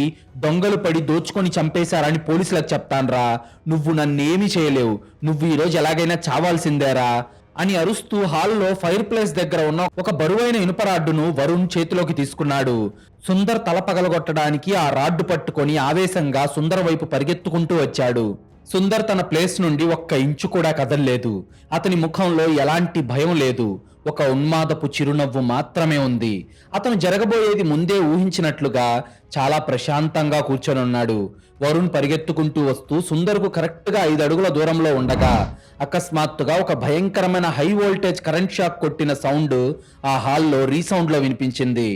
దొంగలు పడి దోచుకొని చంపేశారని పోలీసులకు చెప్తాన్రా. నువ్వు నన్నేమీ చేయలేవు, నువ్వు ఈరోజు ఎలాగైనా చావాల్సిందేరా అని అరుస్తూ హాల్లో ఫైర్ ప్లేస్ దగ్గర ఉన్న ఒక బరువైన ఇనుప రాడ్డును వరుణ్ చేతిలోకి తీసుకున్నాడు. సుందర్ తల పగలగొట్టడానికి ఆ రాడ్డు పట్టుకొని ఆవేశంగా సుందర్ వైపు పరిగెత్తుకుంటూ వచ్చాడు. సుందర్ తన ప్లేస్ నుండి ఒక్క ఇంచు కూడా కదల్లేదు. అతని ముఖంలో ఎలాంటి భయం లేదు, ఒక ఉన్మాదపు చిరునవ్వు మాత్రమే ఉంది. అతను జరగబోయేది ముందే ఊహించినట్లుగా చాలా ప్రశాంతంగా కూర్చొనున్నాడు. వరుణ్ పరిగెత్తుకుంటూ వస్తూ సుందర్కు కరెక్ట్గా 5 అడుగుల దూరంలో ఉండగా అకస్మాత్తుగా ఒక భయంకరమైన హై వోల్టేజ్ కరెంట్ షాక్ కొట్టిన సౌండ్ ఆ హాల్లో రీసౌండ్లో వినిపించింది.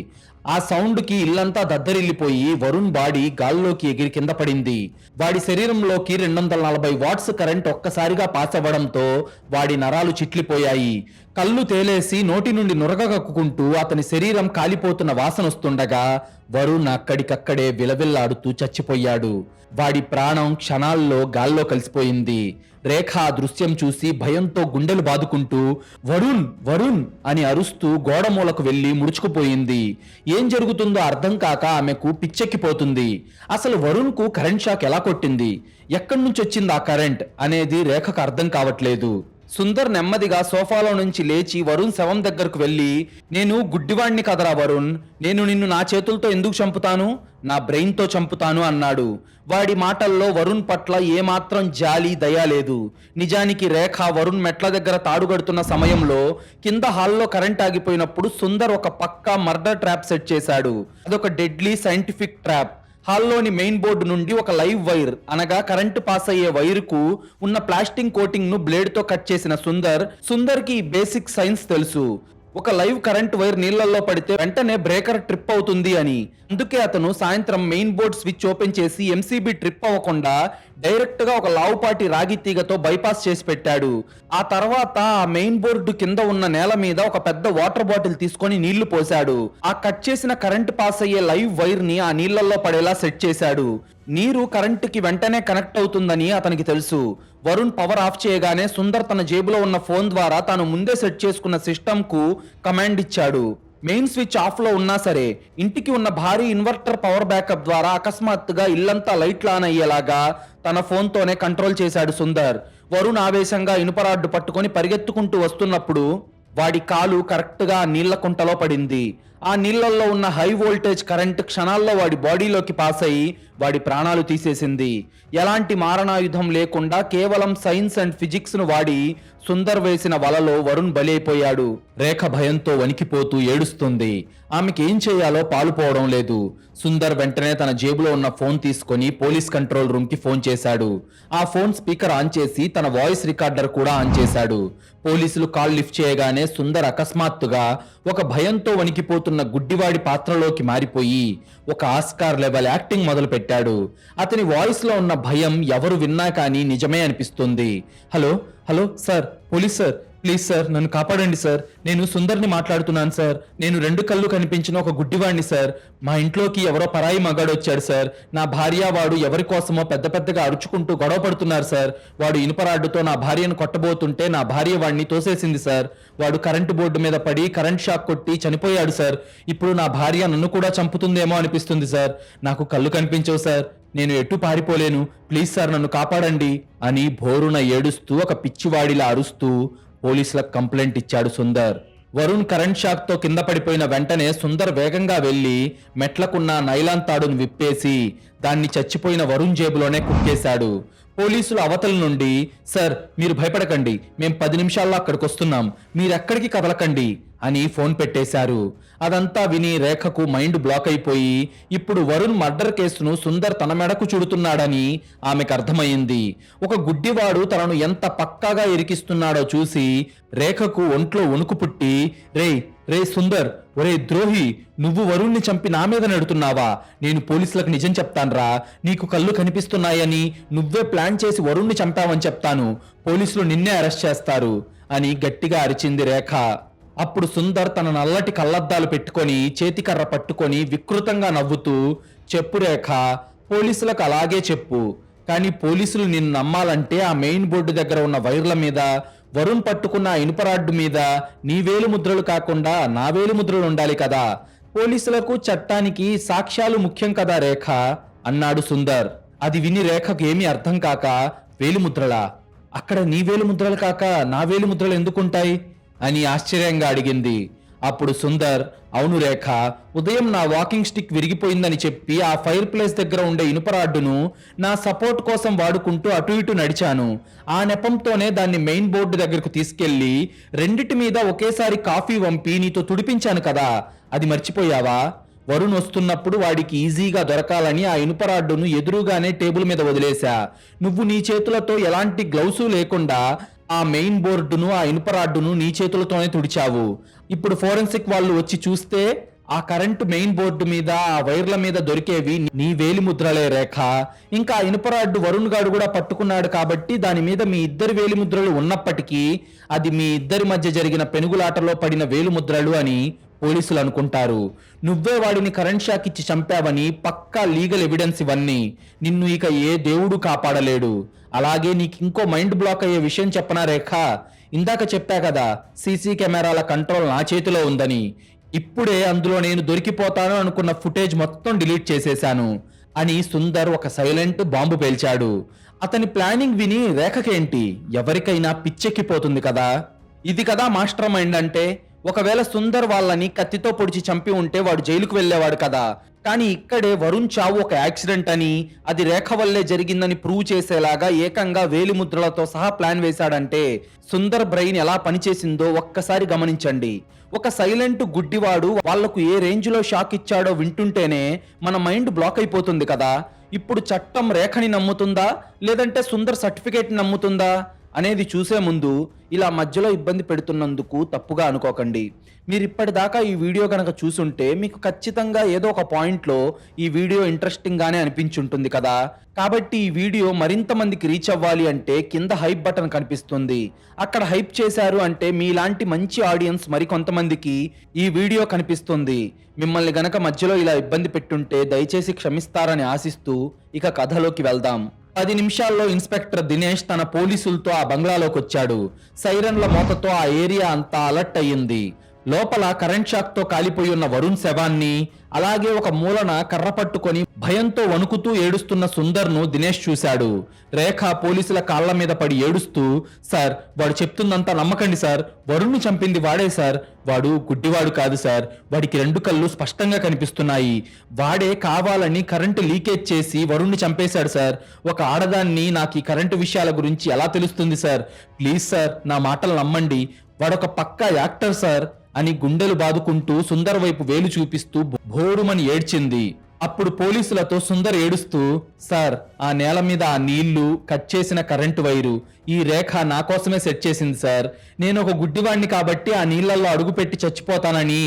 ఆ సౌండ్ కి ఇల్లంతా దద్దరిల్లిపోయి వరుణ్ బాడీ గాల్లోకి ఎగిరి కింద పడింది. వాడి శరీరంలోకి 240 వాట్స్ కరెంట్ ఒక్కసారిగా పాస్ అవ్వడంతో వాడి నరాలు చిట్లిపోయాయి. కళ్ళు తేలేసి నోటి నుండి నురగ కక్కుకుంటూ అతని శరీరం కాలిపోతున్న వాసన వస్తుండగా వరుణ్ అక్కడికక్కడే విలవిల్లాడుతూ చచ్చిపోయాడు. వాడి ప్రాణం క్షణాల్లో గాల్లో కలిసిపోయింది. రేఖ ఆ దృశ్యం చూసి భయంతో గుండెలు బాదుకుంటూ వరుణ్ వరుణ్ అని అరుస్తూ గోడ మూలకు వెళ్లి ముడుచుకుపోయింది. ఏం జరుగుతుందో అర్థం కాక ఆమెకు పిచ్చెక్కిపోతుంది. అసలు వరుణ్ కు కరెంట్ షాక్ ఎలా కొట్టింది, ఎక్కడి నుంచి వచ్చింది ఆ కరెంట్ అనేది రేఖకు అర్థం కావట్లేదు. సుందర్ నెమ్మదిగా సోఫాలో నుంచి లేచి వరుణ్ శవం దగ్గరకు వెళ్ళి, నేను గుడ్డివాణ్ణి కదరా వరుణ్, నేను నిన్ను నా చేతులతో ఎందుకు చంపుతాను, నా బ్రెయిన్తో చంపుతాను అన్నాడు. వాడి మాటల్లో వరుణ్ పట్ల ఏమాత్రం జాలి దయ లేదు. నిజానికి రేఖ వరుణ్ మెట్ల దగ్గర తాడుగడుతున్న సమయంలో కింద హాల్లో కరెంట్ ఆగిపోయినప్పుడు సుందర్ ఒక పక్కా మర్డర్ ట్రాప్ సెట్ చేశాడు. అదొక డెడ్లీ సైంటిఫిక్ ట్రాప్. హాల్లోని మెయిన్ బోర్డు నుండి ఒక లైవ్ వైర్ అనగా కరెంటు పాస్ అయ్యే వైర్ కు ఉన్న ప్లాస్టిక్ కోటింగ్ ను బ్లేడ్ తో కట్ చేసిన సుందర్ కి బేసిక్ సైన్స్ తెలుసు. ఒక లైవ్ కరెంట్ వైర్ నీళ్లలో పడితే వెంటనే బ్రేకర్ ట్రిప్ అవుతుంది అని. అందుకే అతను సాయంత్రం మెయిన్ బోర్డ్ స్విచ్ ఓపెన్ చేసి ఎంసీబీ ట్రిప్ అవ్వకుండా డైరెక్ట్ గా ఒక లావుపాటి రాగి తీగతో బైపాస్ చేసి పెట్టాడు. ఆ తర్వాత ఆ మెయిన్ బోర్డు కింద ఉన్న నేల మీద ఒక పెద్ద వాటర్ బాటిల్ తీసుకొని నీళ్లు పోశాడు. ఆ కట్ చేసిన కరెంట్ పాస్ అయ్యే లైవ్ వైర్ ని ఆ నీళ్లలో పడేలా సెట్ చేశాడు. నీరు కరెంటుకి వెంటనే కనెక్ట్ అవుతుందని అతనికి తెలుసు. వరుణ్ పవర్ ఆఫ్ చేయగానే సుందర్ తన జేబులో ఉన్న ఫోన్ ద్వారా తాను ముందే సెట్ చేసుకున్న సిస్టమ్ కు కమాండ్ ఇచ్చాడు. మెయిన్ స్విచ్ ఆఫ్ లో ఉన్నా సరే ఇంటికి ఉన్న భారీ ఇన్వర్టర్ పవర్ బ్యాకప్ ద్వారా అకస్మాత్తుగా ఇల్లంతా లైట్లు ఆన్ అయ్యేలాగా తన ఫోన్ తోనే కంట్రోల్ చేశాడు సుందర్. వరుణ్ ఆవేశంగా ఇనుపరాడ్డు పట్టుకొని పరిగెత్తుకుంటూ వస్తున్నప్పుడు వాడి కాలు కరెక్ట్ గా నీళ్ల కుంటలో పడింది. ఆ నీళ్లలో ఉన్న హై వోల్టేజ్ కరెంట్ క్షణాల్లో వాడి బాడీలోకి పాస్ అయి వాడి ప్రాణాలు తీసేసింది. ఎలాంటి మారణాయుధం లేకుండా కేవలం సైన్స్ అండ్ ఫిజిక్స్ ను వాడి సుందర్ వేసిన వలలో వరుణ్ బలైపోయాడు. రేఖ భయంతో వణికిపోతూ ఏడుస్తుంది. ఆమెకి ఏం చేయాలో పాలుపోవడం లేదు. సుందర్ వెంటనే తన జేబులో ఉన్న ఫోన్ తీసుకొని పోలీస్ కంట్రోల్ రూమ్ కి ఫోన్ చేశాడు. ఆ ఫోన్ స్పీకర్ ఆన్ చేసి తన వాయిస్ రికార్డర్ కూడా ఆన్ చేశాడు. పోలీసులు కాల్ లిఫ్ట్ చేయగానే సుందర్ అకస్మాత్తుగా ఒక భయంతో వణికిపోతున్న గుడ్డివాడి పాత్రలోకి మారిపోయి ఒక ఆస్కార్ లెవెల్ యాక్టింగ్ మొదలు పెట్టాడు. అతని వాయిస్ లో ఉన్న భయం ఎవరు విన్నా కానీ నిజమే అనిపిస్తుంది. Hello hello sir, police sir, please sir నన్ను కాపాడండి సార్, నేను సుందర్ని మాట్లాడుతున్నాను సార్, నేను 2 కళ్ళు కనిపించిన ఒక గుడ్డివాడిని సార్, మా ఇంట్లోకి ఎవరో పరాయి మగాడు వచ్చాడు సార్, నా భార్య వాడు ఎవరి కోసమో పెద్ద పెద్దగా అరుచుకుంటూ గొడవ పడుతున్నారు సార్, వాడు ఇనుపరాడ్డుతో నా భార్యను కొట్టబోతుంటే నా భార్య వాడిని తోసేసింది సార్, వాడు కరెంటు బోర్డు మీద పడి కరెంట్ షాక్ కొట్టి చనిపోయాడు సార్, ఇప్పుడు నా భార్య నన్ను కూడా చంపుతుందేమో అనిపిస్తుంది సార్, నాకు కళ్ళు కనిపించవు సార్, నేను ఎటు పారిపోలేను, ప్లీజ్ సార్ నన్ను కాపాడండి అని భోరున ఏడుస్తూ ఒక పిచ్చివాడిలా అరుస్తూ పోలీసులకు కంప్లైంట్ ఇచ్చాడు సుందర్. వరుణ్ కరెంట్ షాక్ తో కింద పడిపోయిన వెంటనే సుందర్ వేగంగా వెళ్లి మెట్లకున్న నైలాన్ తాడును విప్పేసి దాన్ని చచ్చిపోయిన వరుణ్ జేబులోనే కుక్కేశాడు. పోలీసులు అవతల నుండి, సార్ మీరు భయపడకండి, మేం 10 నిమిషాల్లో అక్కడికి వస్తున్నాం, మీరెక్కడికి కదలకండి అని ఫోన్ పెట్టేశారు. అదంతా విని రేఖకు మైండ్ బ్లాక్ అయిపోయి ఇప్పుడు వరుణ్ మర్డర్ కేసును సుందర్ తన మెడకు చుడుతున్నాడని ఆమెకు అర్థమైంది. ఒక గుడ్డివాడు తనను ఎంత పక్కాగా ఇరికిస్తున్నాడో చూసి రేఖకు ఒంట్లో వణుకు పుట్టి, రే సుందర్, ఒరే ద్రోహి, నువ్వు వరుణ్ణి చంపి నా మీద నెడుతున్నావా, నేను పోలీసులకు నిజం చెప్తాన్రా, నీకు కళ్ళు కనిపిస్తున్నాయని నువ్వే ప్లాన్ చేసి వరుణ్ణి చంపావని చెప్తాను, పోలీసులు నిన్నే అరెస్ట్ చేస్తారు అని గట్టిగా అరిచింది రేఖ. అప్పుడు సుందర్ తన నల్లటి కళ్ళద్దాలు పెట్టుకొని చేతికర్ర పట్టుకొని వికృతంగా నవ్వుతూ, చెప్పు రేఖ, పోలీసులకు అలాగే చెప్పు, కానీ పోలీసులు నిన్ను నమ్మాలంటే ఆ మెయిన్ బోర్డు దగ్గర ఉన్న వైర్ల మీద, వరుణ్ పట్టుకున్న ఇనుపరాడ్డు మీద నీ వేలు ముద్రలు కాకుండా నా వేలు ముద్రలు ఉండాలి కదా, పోలీసులకు చట్టానికి సాక్ష్యాలు ముఖ్యం కదా రేఖ అన్నాడు సుందర్. అది విని రేఖకు ఏమీ అర్థం కాక, వేలిముద్రలా, అక్కడ నీ వేలు ముద్రలు కాక నా వేలు ముద్రలు ఎందుకుంటాయి అని ఆశ్చర్యంగా అడిగింది. అప్పుడు సుందర్, అవును రేఖ, ఉదయం నా వాకింగ్ స్టిక్ విరిగిపోయిందని చెప్పి ఆ ఫైర్ ప్లేస్ దగ్గర ఉండే ఇనుపరాడ్డును నా సపోర్ట్ కోసం వాడుకుంటూ అటు ఇటు నడిచాను. ఆ నెపంతోనే దాన్ని మెయిన్ బోర్డు దగ్గరకు తీసుకెళ్లి రెండిటి మీద ఒకేసారి కాఫీ వంపి నీతో తుడిపించాను కదా, అది మర్చిపోయావా? వరుణ్ వస్తున్నప్పుడు వాడికి ఈజీగా దొరకాలని ఆ ఇనుపరాడ్డును ఎదురుగానే టేబుల్ మీద వదిలేశా. నువ్వు నీ చేతులతో ఎలాంటి గ్లౌసు లేకుండా ఆ మెయిన్ బోర్డును ఆ ఇనుపరాడ్డును నీ చేతులతోనే తుడిచావు. ఇప్పుడు ఫోరెన్సిక్ వాళ్ళు వచ్చి చూస్తే ఆ కరెంటు మెయిన్ బోర్డు మీద ఆ వైర్ల మీద దొరికేవి నీ వేలి ముద్రలే రేఖ. ఇంకా ఆ ఇనుపరాడ్డు వరుణ్ గాడు కూడా పట్టుకున్నాడు కాబట్టి దాని మీద మీ ఇద్దరి వేలి ముద్రలు ఉన్నప్పటికీ అది మీ ఇద్దరి మధ్య జరిగిన పెనుగులాటలో పడిన వేలు ముద్రలు అని పోలీసులు అనుకుంటారు. నువ్వే వాడిని కరెంట్ షాక్ ఇచ్చి చంపావని పక్కా లీగల్ ఎవిడెన్స్ ఇవన్నీ. నిన్ను ఇక ఏ దేవుడు కాపాడలేడు. అలాగే నీకు ఇంకో మైండ్ బ్లాక్ అయ్యే విషయం చెప్పనా రేఖ? ఇందాక చెప్పా కదా సీసీ కెమెరాల కంట్రోల్ నా చేతిలో ఉందని. ఇప్పుడే అందులో నేను దొరికిపోతాను అనుకున్న ఫుటేజ్ మొత్తం డిలీట్ చేసేశాను అని సుందర్ ఒక సైలెంట్ బాంబు పేల్చాడు. అతని ప్లానింగ్ విని రేఖకేంటి, ఎవరికైనా పిచ్చెక్కిపోతుంది కదా. ఇది కదా మాస్టర్ మైండ్ అంటే. ఒకవేళ సుందర్ వాళ్ళని కత్తితో పొడిచి చంపి ఉంటే వాడు జైలుకు వెళ్ళేవాడు కదా. కానీ ఇక్కడే వరుణ్ చావు ఒక యాక్సిడెంట్ అని, అది రేఖ వల్లే జరిగిందని ప్రూవ్ చేసేలాగా ఏకంగా వేలిముద్రలతో సహా ప్లాన్ వేశాడంటే సుందర్ బ్రెయిన్ ఎలా పనిచేసిందో ఒక్కసారి గమనించండి. ఒక సైలెంట్ గుడ్డివాడు వాళ్లకు ఏ రేంజ్ లో షాక్ ఇచ్చాడో వింటుంటేనే మన మైండ్ బ్లాక్ అయిపోతుంది కదా. ఇప్పుడు చట్టం రేఖని నమ్ముతుందా లేదంటే సుందర్ సర్టిఫికేట్ నమ్ముతుందా అనేది చూసే ముందు ఇలా మధ్యలో ఇబ్బంది పెడుతున్నందుకు తప్పుగా అనుకోకండి. మీరు ఇప్పటిదాకా ఈ వీడియో కనుక చూసుంటే మీకు ఖచ్చితంగా ఏదో ఒక పాయింట్లో ఈ వీడియో ఇంట్రెస్టింగ్ గానే అనిపించుంటుంది కదా. కాబట్టి ఈ వీడియో మరింత మందికి రీచ్ అవ్వాలి అంటే కింద హైప్ బటన్ కనిపిస్తుంది. అక్కడ హైప్ చేశారు అంటే మీలాంటి మంచి ఆడియన్స్ మరికొంతమందికి ఈ వీడియో కనిపిస్తుంది. మిమ్మల్ని గనక మధ్యలో ఇలా ఇబ్బంది పెట్టుంటే దయచేసి క్షమిస్తారని ఆశిస్తూ ఇక కథలోకి వెళ్దాం. 10 నిమిషాల్లో ఇన్స్పెక్టర్ దినేష్ తన పోలీసులతో ఆ బంగ్లాలోకి వచ్చాడు. సైరన్ల మోతతో ఆ ఏరియా అంతా అలర్ట్ అయ్యింది. లోపల కరెంట్ షాక్ తో కాలిపోయి ఉన్న వరుణ్ శవాన్ని, అలాగే ఒక మూలన కర్ర పట్టుకొని భయంతో వణుకుతూ ఏడుస్తున్న సుందర్ ను దినేష్ చూశాడు. రేఖ పోలీసుల కాళ్ల మీద పడి ఏడుస్తూ, సార్ వాడు చెప్తుందంతా నమ్మకండి సార్, వరుణ్ను చంపింది వాడే సార్, వాడు గుడ్డివాడు కాదు సార్, వాడికి 2 కళ్ళు స్పష్టంగా కనిపిస్తున్నాయి, వాడే కావాలని కరెంటు లీకేజ్ చేసి వరుణ్ని చంపేశాడు సార్, ఒక ఆడదాన్ని నాకు ఈ కరెంటు విషయాల గురించి ఎలా తెలుస్తుంది సార్, ప్లీజ్ సార్ నా మాటలు నమ్మండి, వాడొక పక్కా యాక్టర్ సార్ అని గుండెలు బాదుకుంటూ సుందర్ వైపు వేలు చూపిస్తూ భోరుమని ఏడ్చింది. అప్పుడు పోలీసులతో సుందర్ ఏడుస్తూ, సార్ ఆ నేల మీద ఆ నీళ్లు, కట్ చేసిన కరెంటు వైరు ఈ రేఖ నా కోసమే సెట్ చేసింది సార్, నేను ఒక గుడ్డివాణ్ణి కాబట్టి ఆ నీళ్లలో అడుగుపెట్టి చచ్చిపోతానని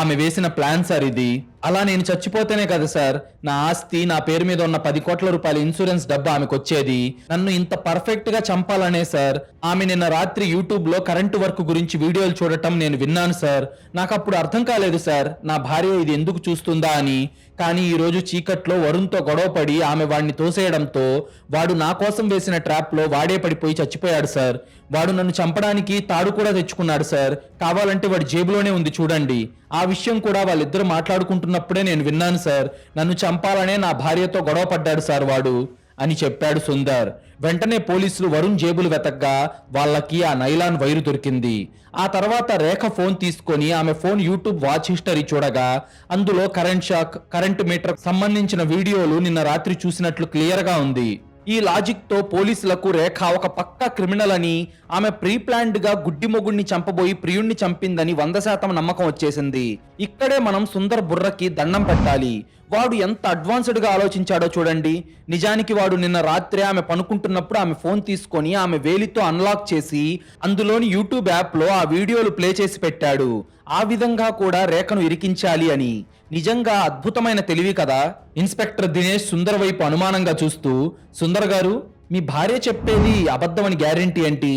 ఆమె వేసిన ప్లాన్ సార్ ఇది. అలా నేను చచ్చిపోతేనే కదా సార్ నా ఆస్తి, నా పేరు మీద ఉన్న 10 కోట్ల రూపాయల ఇన్సూరెన్స్ డబ్బు ఆమెకు వచ్చేది. నన్ను ఇంత పర్ఫెక్ట్ గా చంపాలనే సార్ ఆమె నిన్న రాత్రి యూట్యూబ్ లో కరెంటు వర్క్ గురించి వీడియోలు చూడటం నేను విన్నాను సార్. నాకు అప్పుడు అర్థం కాలేదు సార్ నా భార్య ఇది ఎందుకు చూస్తుందా అని. కానీ ఈ రోజు చీకట్లో వరుణ్తో గొడవపడి ఆమె వాడిని తోసేయడంతో వాడు నా కోసం వేసిన ట్రాప్ లో వాడే పడిపోయి చచ్చిపోయాడు సార్. వాడు నన్ను చంపడానికి తాడు కూడా తెచ్చుకున్నాడు సార్, కావాలంటే వాడి జేబులోనే ఉంది చూడండి. ఆ విషయం కూడా వాళ్ళిద్దరు మాట్లాడుకుంటున్నప్పుడే నేను విన్నాను సార్. నన్ను చంపాలనే నా భార్యతో గొడవ పడ్డాడు సార్ వాడు అని చెప్పాడు సుందర్. వెంటనే పోలీసులు వరుణ్ జేబులు వెతగ్గా వాళ్ళకి ఆ నైలాన్ వైరు దొరికింది. ఆ తర్వాత రేఖ ఫోన్ తీసుకొని ఆమె ఫోన్ యూట్యూబ్ వాచ్ హిస్టరీ చూడగా అందులో కరెంట్ షాక్, కరెంట్ మీటర్ సంబంధించిన వీడియోలు నిన్న రాత్రి చూసినట్లు క్లియర్ గా ఉంది. ఈ లాజిక్ తో పోలీసులకు రేఖ ఒక పక్కా క్రిమినల్ అని, ఆమె ప్రీ ప్లాన్డ్ గా గుడ్డి మొగుడిని చంపబోయి ప్రియుణ్ణి చంపిందని 100% నమ్మకం వచ్చేసింది. ఇక్కడే మనం సుందర్ బుర్రకి దండం పెట్టాలి. వాడు ఎంత అడ్వాన్స్డ్ గా ఆలోచించాడో చూడండి. నిజానికి వాడు నిన్న రాత్రి ఆమె పనుకుంటున్నప్పుడు ఆమె ఫోన్ తీసుకొని ఆమె వేలితో అన్లాక్ చేసి అందులోని యూట్యూబ్ యాప్ లో ఆ వీడియోలు ప్లే చేసి పెట్టాడు. ఆ విధంగా కూడా రేఖను ఇరికించాలి అని. నిజంగా అద్భుతమైన తెలివి కదా. ఇన్స్పెక్టర్ దినేష్ సుందర్ వైపు అనుమానంగా చూస్తూ, సుందర్ గారు మీ భార్య చెప్పేది అబద్ధమని గ్యారెంటీ ఏంటి?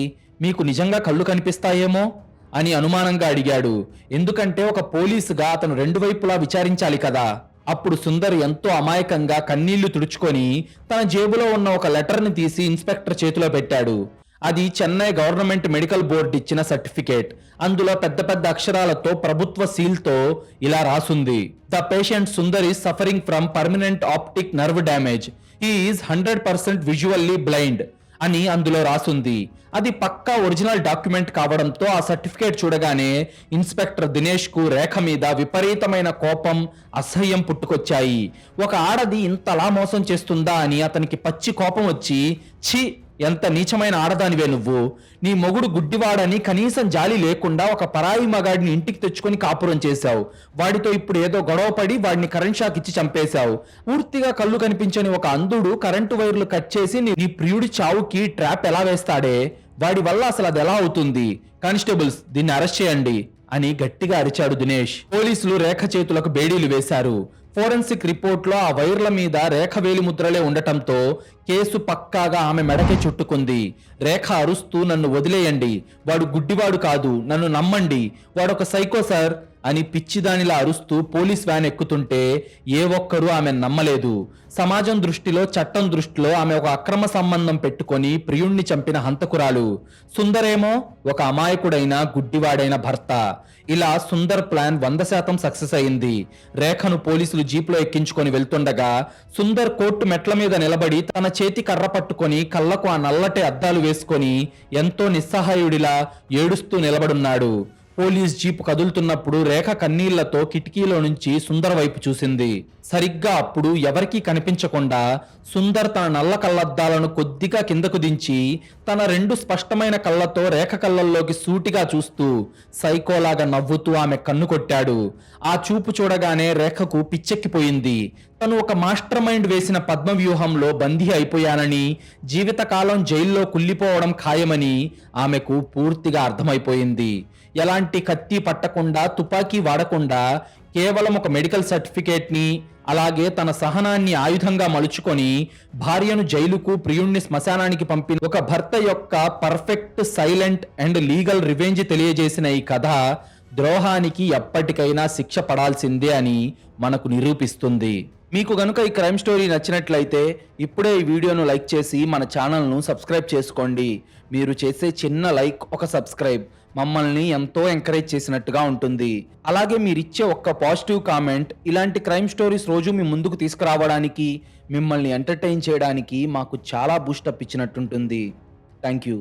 మీకు నిజంగా కళ్ళు కనిపిస్తాయేమో అని అనుమానంగా అడిగాడు. ఎందుకంటే ఒక పోలీసుగా అతను 2 వైపులా విచారించాలి కదా. అప్పుడు సుందర్ ఎంతో అమాయకంగా కన్నీళ్లు తుడుచుకొని తన జేబులో ఉన్న ఒక లెటర్ని తీసి ఇన్స్పెక్టర్ చేతిలో పెట్టాడు. అది చెన్నై గవర్నమెంట్ మెడికల్ బోర్డు ఇచ్చిన సర్టిఫికేట్. అందులో పెద్ద పెద్ద అక్షరాలతో ప్రభుత్వ సీల్తో ఇలా రాసుంది, the patient Sundar is suffering from permanent optic nerve damage. He is 100% visually blind. అని అందులో రాసుంది. అది పక్కా ఒరిజినల్ డాక్యుమెంట్ కావడంతో ఆ సర్టిఫికేట్ చూడగానే ఇన్స్పెక్టర్ దినేష్ కు రేఖ మీద విపరీతమైన కోపం, అసహ్యం పుట్టుకొచ్చాయి. ఒక ఆడది ఇంతలా మోసం చేస్తుందా అని అతనికి పచ్చి కోపం వచ్చి, ఛీ, ఎంత నీచమైన ఆడదానివే నువ్వు, నీ మొగుడు గుడ్డివాడని కనీసం జాలి లేకుండా ఒక పరాయి మగాడిని ఇంటికి తెచ్చుకొని కాపురం చేశావు. వాడితో ఇప్పుడు ఏదో గొడవపడి వాడిని కరెంట్ షాక్ ఇచ్చి చంపేశావు. పూర్తిగా కళ్ళు కనిపించని ఒక అంధుడు కరెంటు వైర్లు కట్ చేసి నీ ప్రియుడి చావుకి ట్రాప్ ఎలా వేస్తాడే, వాడి వల్ల అసలు అది ఎలా అవుతుంది? కానిస్టేబుల్స్, దీన్ని అరెస్ట్ చేయండి అని గట్టిగా అరిచాడు దినేష్. పోలీసులు రేఖ చేతులకు బేడీలు వేశారు. ఫోరెన్సిక్ రిపోర్ట్లో ఆ వైర్ల మీద రేఖ వేలిముద్రలే ఉండటంతో కేసు పక్కాగా ఆమె మెడకే చుట్టుకుంది. రేఖ అరుస్తూ, నన్ను వదిలేయండి, వాడు గుడ్డివాడు కాదు, నన్ను నమ్మండి, వాడొక సైకో సార్ అని పిచ్చిదానిలా అరుస్తూ పోలీస్ వ్యాన్ ఎక్కుతుంటే ఏ ఒక్కరూ ఆమె నమ్మలేదు. సమాజం దృష్టిలో, చట్టం దృష్టిలో ఆమె ఒక అక్రమ సంబంధం పెట్టుకొని ప్రియుణ్ణి చంపిన హంతకురాలు. సుందరేమో ఒక అమాయకుడైన గుడ్డివాడైన భర్త. ఇలా సుందర్ ప్లాన్ 100% సక్సెస్ అయింది. రేఖను పోలీసులు జీపులో ఎక్కించుకొని వెళ్తుండగా సుందర్ కోర్టు మెట్ల మీద నిలబడి తన చేతి కర్ర పట్టుకొని కళ్ళకు ఆ నల్లటి అద్దాలు వేసుకొని ఎంతో నిస్సహాయుడిలా ఏడుస్తూ నిలబడున్నాడు. పోలీస్ జీప్ కదులుతున్నప్పుడు రేఖ కన్నీళ్లతో కిటికీలో నుంచి సుందర్ వైపు చూసింది. సరిగ్గా అప్పుడు ఎవరికీ కనిపించకుండా సుందర్ తన నల్ల కళ్ళద్దాలను కొద్దిగా కిందకు దించి తన 2 స్పష్టమైన కళ్ళతో రేఖ కళ్ళల్లోకి సూటిగా చూస్తూ సైకోలాగా నవ్వుతూ ఆమె కన్ను కొట్టాడు. ఆ చూపు చూడగానే రేఖకు పిచ్చెక్కిపోయింది. తను ఒక మాస్టర్ మైండ్ వేసిన పద్మవ్యూహంలో బందీ అయిపోయానని, జీవితకాలం జైల్లో కుళ్ళిపోవడం ఖాయమని ఆమెకు పూర్తిగా అర్థమైపోయింది. ఎలాంటి కత్తి పట్టకుండా, తుపాకీ వాడకుండా కేవలం ఒక మెడికల్ సర్టిఫికేట్ ని, అలాగే తన సహనాన్ని ఆయుధంగా మలుచుకొని భార్యను జైలుకు, ప్రియుణ్ణి శ్మశానానికి పంపిన ఒక భర్త యొక్క perfect, silent and legal revenge తెలియజేసిన ఈ కథ ద్రోహానికి ఎప్పటికైనా శిక్ష పడాల్సిందే అని మనకు నిరూపిస్తుంది. మీకు గనుక ఈ క్రైమ్ స్టోరీ నచ్చినట్లయితే ఇప్పుడే ఈ వీడియోను లైక్ చేసి మన ఛానల్ను సబ్స్క్రైబ్ చేసుకోండి. మీరు చేసే చిన్న లైక్, ఒక సబ్స్క్రైబ్ మమ్మల్ని ఎంతో ఎంకరేజ్ చేసినట్టుగా ఉంటుంది. అలాగే మీరిచ్చే ఒక్క పాజిటివ్ కామెంట్ ఇలాంటి క్రైమ్ స్టోరీస్ రోజు మీ ముందుకు తీసుకురావడానికి, మిమ్మల్ని ఎంటర్టైన్ చేయడానికి మాకు చాలా బూస్టప్ ఇచ్చినట్టుంటుంది. Thank you.